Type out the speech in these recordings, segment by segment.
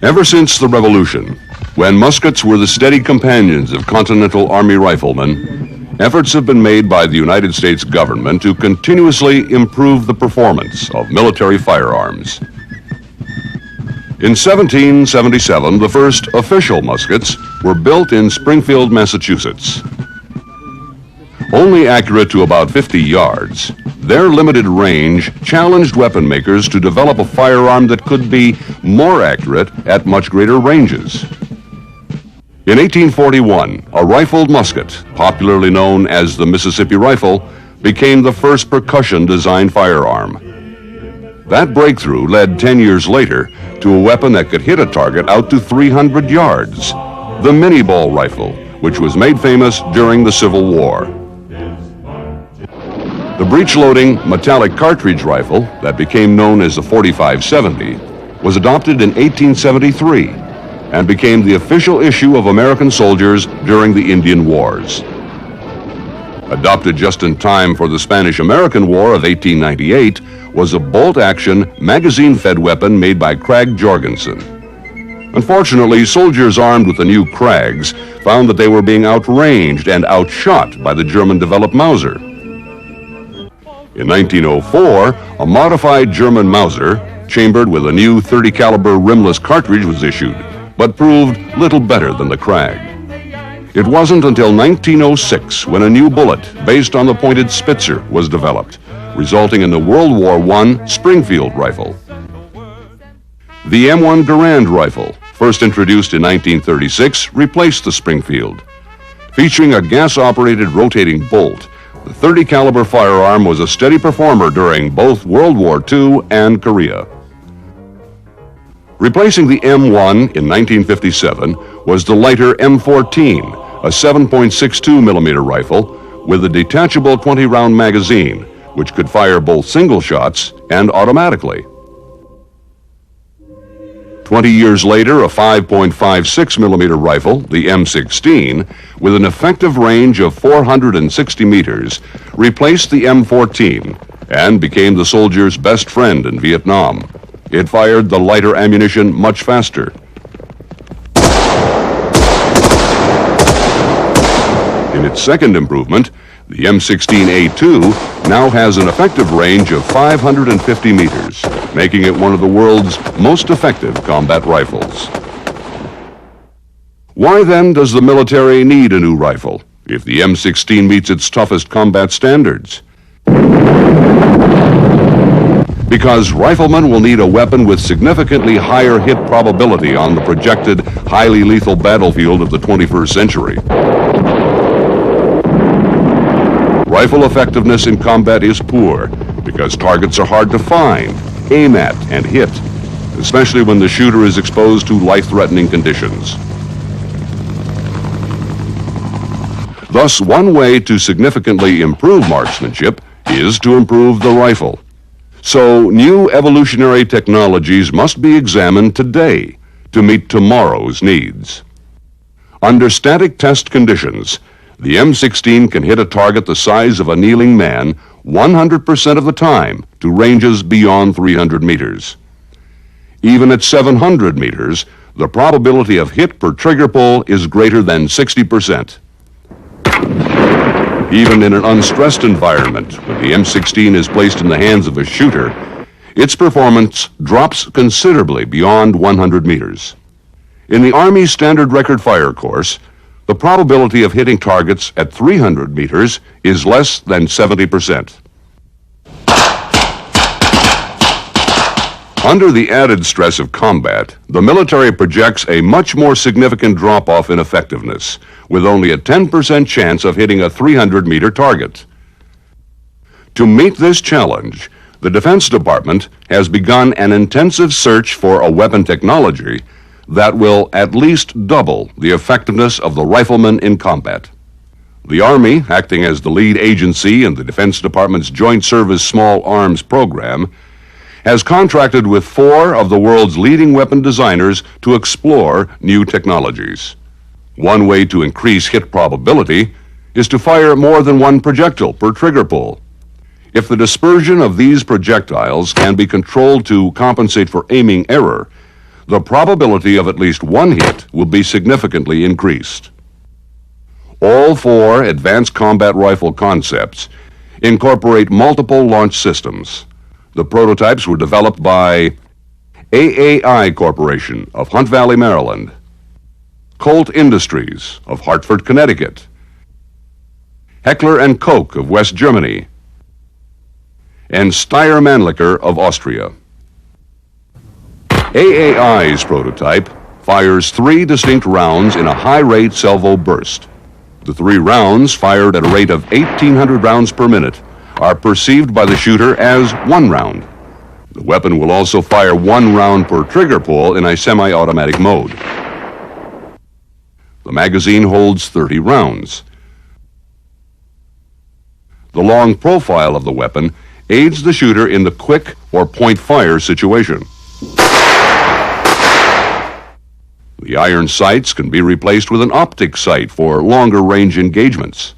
Ever since the Revolution, when muskets were the steady companions of Continental Army riflemen, efforts have been made by the United States government to continuously improve the performance of military firearms. In 1777, the first official muskets were built in Springfield, Massachusetts. Only accurate to about 50 yards, their limited range challenged weapon makers to develop a firearm that could be more accurate at much greater ranges. In 1841, a rifled musket, popularly known as the Mississippi rifle, became the first percussion-designed firearm. That breakthrough led 10 years later to a weapon that could hit a target out to 300 yards, the mini-ball rifle, which was made famous during the Civil War. The breech-loading metallic cartridge rifle that became known as the 4570 was adopted in 1873 and became the official issue of American soldiers during the Indian Wars. Adopted just in time for the Spanish-American War of 1898 was a bolt-action, magazine-fed weapon made by Krag Jorgensen. Unfortunately, soldiers armed with the new Krags found that they were being outranged and outshot by the German-developed Mauser. In 1904, a modified German Mauser, chambered with a new .30 caliber rimless cartridge, was issued, but proved little better than the Krag. It wasn't until 1906 when a new bullet based on the pointed Spitzer was developed, resulting in the World War I Springfield rifle. The M1 Garand rifle, first introduced in 1936, replaced the Springfield. Featuring a gas-operated rotating bolt, the .30 caliber firearm was a steady performer during both World War II and Korea. Replacing the M1 in 1957 was the lighter M14, a 7.62 millimeter rifle with a detachable 20-round magazine, which could fire both single shots and automatically. 20 years later, a 5.56 millimeter rifle, the M16, with an effective range of 460 meters, replaced the M14 and became the soldier's best friend in Vietnam. It fired the lighter ammunition much faster. In its second improvement, the M16A2 now has an effective range of 550 meters, making it one of the world's most effective combat rifles. Why then does the military need a new rifle if the M16 meets its toughest combat standards? Because riflemen will need a weapon with significantly higher hit probability on the projected highly lethal battlefield of the 21st century. Rifle effectiveness in combat is poor because targets are hard to find, aim at, and hit, especially when the shooter is exposed to life-threatening conditions. Thus, one way to significantly improve marksmanship is to improve the rifle. So, new evolutionary technologies must be examined today to meet tomorrow's needs. Under static test conditions, the M16 can hit a target the size of a kneeling man 100% of the time to ranges beyond 300 meters. Even at 700 meters, the probability of hit per trigger pull is greater than 60%. Even in an unstressed environment, when the M16 is placed in the hands of a shooter, its performance drops considerably beyond 100 meters. In the Army Standard Record Fire Course, the probability of hitting targets at 300 meters is less than 70%. Under the added stress of combat, the military projects a much more significant drop-off in effectiveness, with only a 10% chance of hitting a 300-meter target. To meet this challenge, the Defense Department has begun an intensive search for a weapon technology that will at least double the effectiveness of the rifleman in combat. The Army, acting as the lead agency in the Defense Department's Joint Service Small Arms Program, has contracted with 4 of the world's leading weapon designers to explore new technologies. One way to increase hit probability is to fire more than one projectile per trigger pull. If the dispersion of these projectiles can be controlled to compensate for aiming error, the probability of at least one hit will be significantly increased. All four advanced combat rifle concepts incorporate multiple launch systems. The prototypes were developed by AAI Corporation of Hunt Valley, Maryland, Colt Industries of Hartford, Connecticut, Heckler & Koch of West Germany, and Steyr-Mannlicher of Austria. AAI's prototype fires 3 distinct rounds in a high-rate salvo burst. The 3 rounds, fired at a rate of 1,800 rounds per minute, are perceived by the shooter as 1 round. The weapon will also fire 1 round per trigger pull in a semi-automatic mode. The magazine holds 30 rounds. The long profile of the weapon aids the shooter in the quick or point-fire situation. The iron sights can be replaced with an optic sight for longer-range engagements.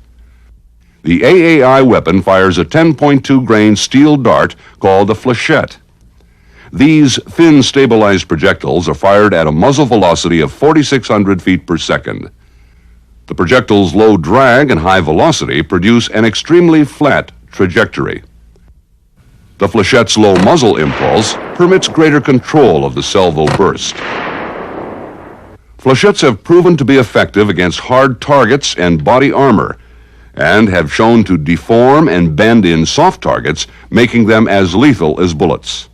The AAI weapon fires a 10.2 grain steel dart called a flechette. These thin stabilized projectiles are fired at a muzzle velocity of 4,600 feet per second. The projectile's low drag and high velocity produce an extremely flat trajectory. The flechette's low muzzle impulse permits greater control of the salvo burst. Flechettes have proven to be effective against hard targets and body armor, and have shown to deform and bend in soft targets, making them as lethal as bullets.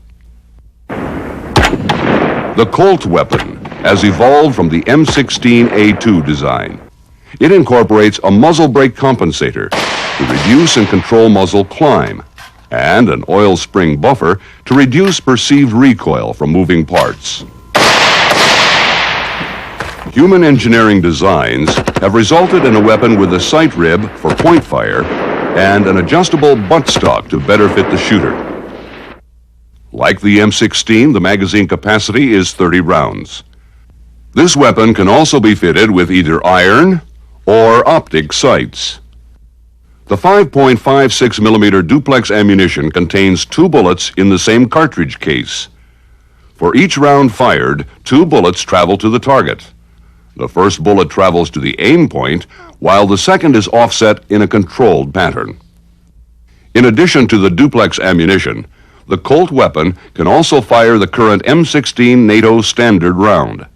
The Colt weapon has evolved from the M16A2 design. It incorporates a muzzle brake compensator to reduce and control muzzle climb, and an oil spring buffer to reduce perceived recoil from moving parts. Human engineering designs have resulted in a weapon with a sight rib for point fire and an adjustable buttstock to better fit the shooter. Like the M16, the magazine capacity is 30 rounds. This weapon can also be fitted with either iron or optic sights. The 5.56 millimeter duplex ammunition contains 2 bullets in the same cartridge case. For each round fired, 2 bullets travel to the target. The first bullet travels to the aim point, while the second is offset in a controlled pattern. In addition to the duplex ammunition, the Colt weapon can also fire the current M16 NATO standard round.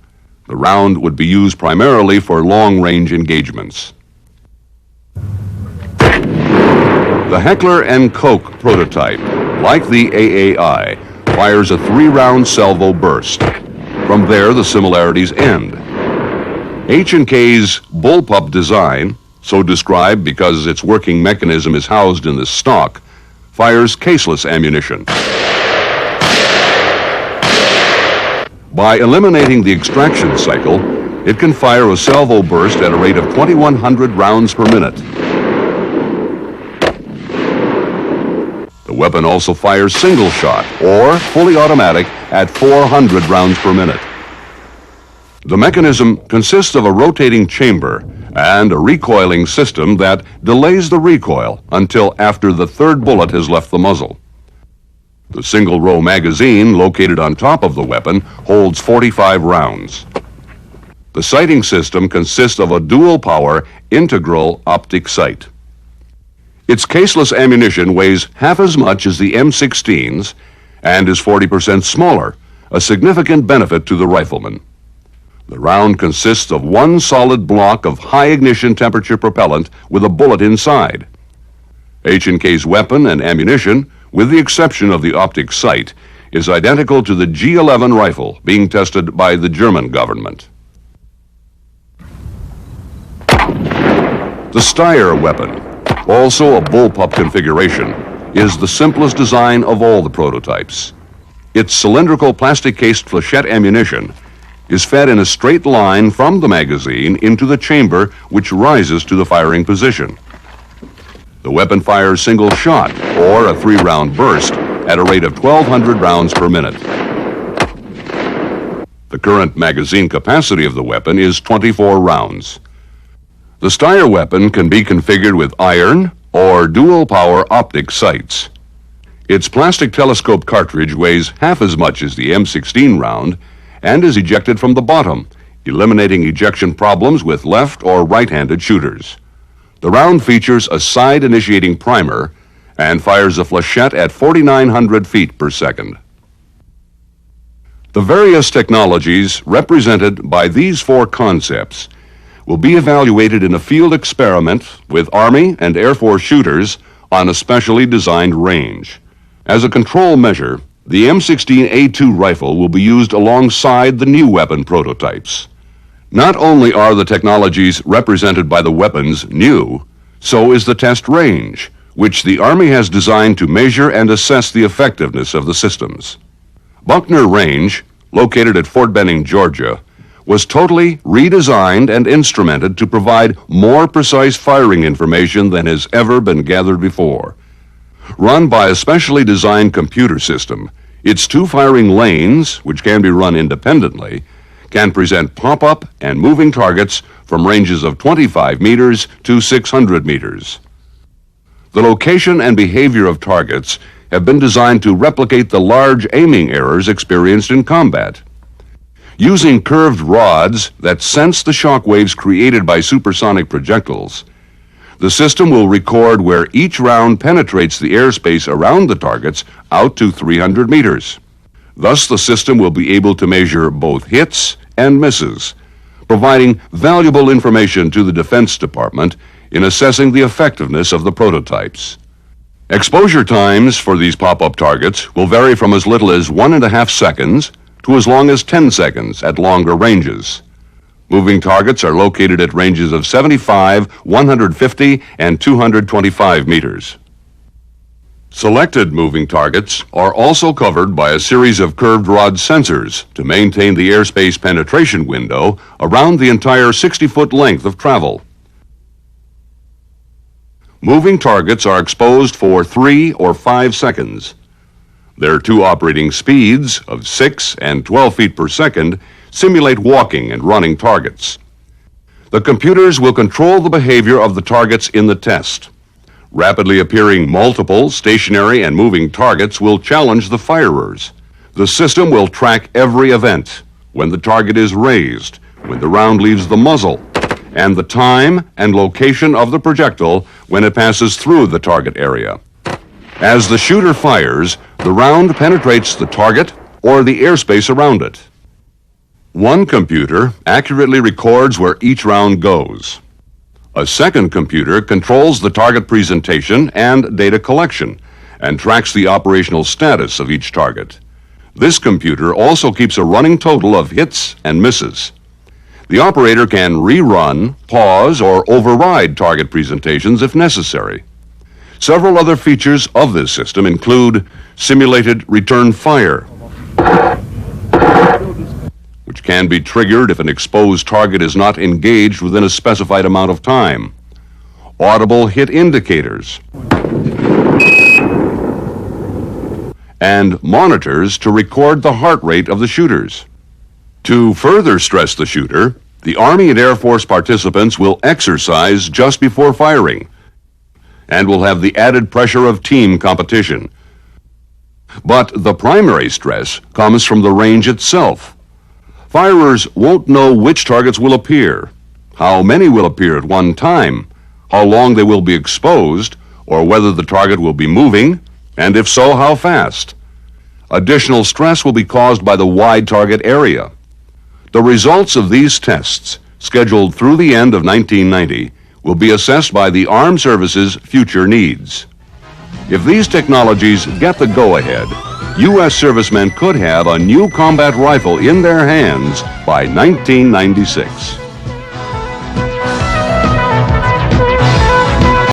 The round would be used primarily for long-range engagements. The Heckler & Koch prototype, like the AAI, fires a 3-round salvo burst. From there, the similarities end. H&K's bullpup design, so described because its working mechanism is housed in the stock, fires caseless ammunition. By eliminating the extraction cycle, it can fire a salvo burst at a rate of 2,100 rounds per minute. The weapon also fires single shot or fully automatic at 400 rounds per minute. The mechanism consists of a rotating chamber and a recoiling system that delays the recoil until after the 3rd bullet has left the muzzle. The single-row magazine located on top of the weapon holds 45 rounds. The sighting system consists of a dual-power integral optic sight. Its caseless ammunition weighs half as much as the M16's and is 40% smaller, a significant benefit to the rifleman. The round consists of 1 solid block of high ignition temperature propellant with a bullet inside. H&K's weapon and ammunition, with the exception of the optic sight, is identical to the G11 rifle being tested by the German government. The Steyr weapon, also a bullpup configuration, is the simplest design of all the prototypes. Its cylindrical plastic-cased flechette ammunition is fed in a straight line from the magazine into the chamber, which rises to the firing position. The weapon fires single shot, or a 3-round burst, at a rate of 1,200 rounds per minute. The current magazine capacity of the weapon is 24 rounds. The Steyr weapon can be configured with iron, or dual-power optic sights. Its plastic telescope cartridge weighs half as much as the M16 round and is ejected from the bottom, eliminating ejection problems with left or right-handed shooters. The round features a side-initiating primer and fires a flechette at 4,900 feet per second. The various technologies represented by these four concepts will be evaluated in a field experiment with Army and Air Force shooters on a specially designed range. As a control measure, the M16A2 rifle will be used alongside the new weapon prototypes. Not only are the technologies represented by the weapons new, so is the test range, which the Army has designed to measure and assess the effectiveness of the systems. Buckner Range, located at Fort Benning, Georgia, was totally redesigned and instrumented to provide more precise firing information than has ever been gathered before. Run by a specially designed computer system, its two firing lanes, which can be run independently, can present pop-up and moving targets from ranges of 25 meters to 600 meters. The location and behavior of targets have been designed to replicate the large aiming errors experienced in combat. Using curved rods that sense the shock waves created by supersonic projectiles, the system will record where each round penetrates the airspace around the targets out to 300 meters. Thus, the system will be able to measure both hits and misses, providing valuable information to the Defense Department in assessing the effectiveness of the prototypes. Exposure times for these pop-up targets will vary from as little as 1.5 seconds to as long as 10 seconds at longer ranges. Moving targets are located at ranges of 75, 150, and 225 meters. Selected moving targets are also covered by a series of curved rod sensors to maintain the airspace penetration window around the entire 60-foot length of travel. Moving targets are exposed for 3 or 5 seconds. Their two operating speeds of 6 and 12 feet per second simulate walking and running targets. The computers will control the behavior of the targets in the test. Rapidly appearing multiple, stationary, and moving targets will challenge the firers. The system will track every event: when the target is raised, when the round leaves the muzzle, and the time and location of the projectile when it passes through the target area. As the shooter fires, the round penetrates the target or the airspace around it. One computer accurately records where each round goes. A second computer controls the target presentation and data collection and tracks the operational status of each target. This computer also keeps a running total of hits and misses. The operator can rerun, pause, or override target presentations if necessary. Several other features of this system include simulated return fire, which can be triggered if an exposed target is not engaged within a specified amount of time, audible hit indicators, and monitors to record the heart rate of the shooters. To further stress the shooter, the Army and Air Force participants will exercise just before firing and will have the added pressure of team competition. But the primary stress comes from the range itself. Firers won't know which targets will appear, how many will appear at one time, how long they will be exposed, or whether the target will be moving, and if so, how fast. Additional stress will be caused by the wide target area. The results of these tests, scheduled through the end of 1990, will be assessed by the Armed Services' future needs. If these technologies get the go-ahead, U.S. servicemen could have a new combat rifle in their hands by 1996.